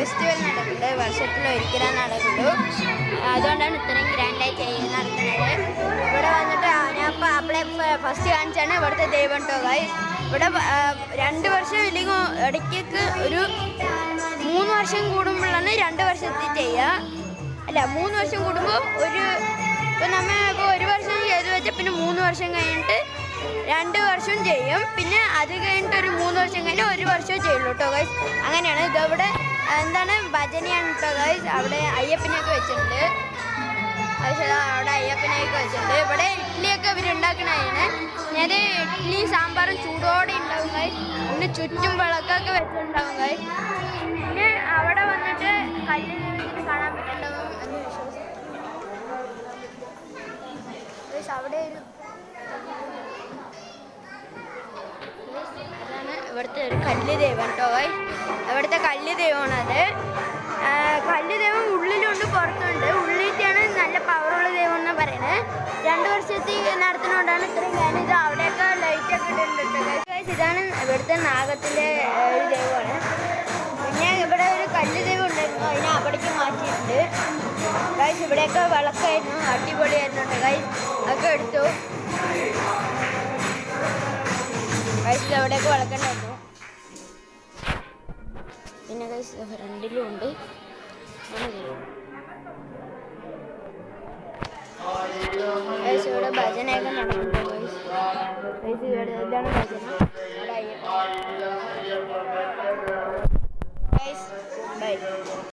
Festival നടക്കുന്നത്, വർഷത്തിലൊരിക്കലാണ് നടക്കുള്ളൂ. അതുകൊണ്ടാണ് ഇത്രയും ഗ്രാൻഡായി നടത്തുന്നത്. ഇവിടെ വന്നിട്ട് ഞാൻ അപ്പളെ ഫസ്റ്റ് കാണിച്ചാണ് ഇവിടുത്തെ ദൈവം കേട്ടോ ഗൈസ്. ഇവിടെ 2 വർഷം ഇല്ലെങ്കിൽ ഇടയ്ക്കൊക്കെ ഒരു 3 വർഷം കൂടുമ്പോഴാണ് 2 വർഷത്തിൽ ചെയ്യുക. അല്ല 3 വർഷം കൂടുമ്പോൾ ഇപ്പോൾ നമ്മൾ ഇപ്പോൾ 1 വർഷം ചെയ്ത് വെച്ചാൽ പിന്നെ 3 വർഷം കഴിഞ്ഞിട്ട് 2 വർഷം ചെയ്യും. പിന്നെ അത് കഴിഞ്ഞിട്ട് ഒരു 3 വർഷം കഴിഞ്ഞിട്ട് 1 വർഷവും ചെയ്യുള്ളൂ കേട്ടോ ഗൈസ്. അങ്ങനെയാണ്. ഇതവിടെ എന്താണ് ഭജനയാണ് കേട്ടോ ഗൈസ്. അവിടെ അയ്യപ്പനെയൊക്കെ വെച്ചിട്ടുണ്ട്. അവിടെ അയ്യപ്പനെയൊക്കെ വെച്ചിട്ടുണ്ട്. ഇവിടെ ഇഡ്ഡലിയൊക്കെ ഇവരുണ്ടാക്കണതാണ്. ഞാൻ ഇഡ്ഡലി സാമ്പാറും ചൂടോടെ ഉണ്ടാവും ഗൈസ്. പിന്നെ ചുറ്റും വിളക്കൊക്കെ വെച്ചിട്ടുണ്ടാവും ഗൈസ്. പിന്നെ അവിടെ വന്നിട്ട് കല്ല് കാണാൻ പറ്റുന്നുണ്ടാവും എന്ന് വിശ്വസിക്കുന്നു. അവിടെ അതാണ് ഇവിടുത്തെ ഒരു കല്ല് ദൈവം കേട്ടോ ഗൈസ്. ഇവിടുത്തെ കല്ല് ദൈവമാണത്. കല്ല് ദൈവം ഉള്ളിലുണ്ട് പുറത്തുണ്ട്. ഉള്ളിലാണ് നല്ല പവറുള്ള ദൈവം എന്ന് പറയുന്നത്. 2 വർഷത്തിൽ നടത്തുന്നതുകൊണ്ടാണ് ഇത്രയും ഞാനിത് അവിടെയൊക്കെ ലൈറ്റൊക്കെ ഇട്ടിട്ടുണ്ട് ഗൈസ്. ഇതാണ് ഇവിടുത്തെ നാഗത്തിൻ്റെ ഒരു ദൈവമാണ്. പിന്നെ ഇവിടെ ഒരു കല്ല് ദൈവം ഉണ്ടായിരുന്നു, അതിനെ അവിടേക്ക് മാറ്റിയിട്ടുണ്ട് ഗൈസ്. ഇവിടെയൊക്കെ വിളക്കായിരുന്നു, അടിപൊളിയായിരുന്നു ഗൈസ്. അതൊക്കെ എടുത്തു ഗൈസ്. അവിടെയൊക്കെ വിളക്കുണ്ടായിരുന്നു. പിന്നെ ഗൈസ് ഫ്രണ്ടിലും ഉണ്ട്. ഗൈസ് ഇവിടെ ഭജനയൊക്കെ നടക്കുന്നുണ്ട് ഗൈസ്. ഗൈസ് ഇവിടെ ഇതാണ് ഭജന.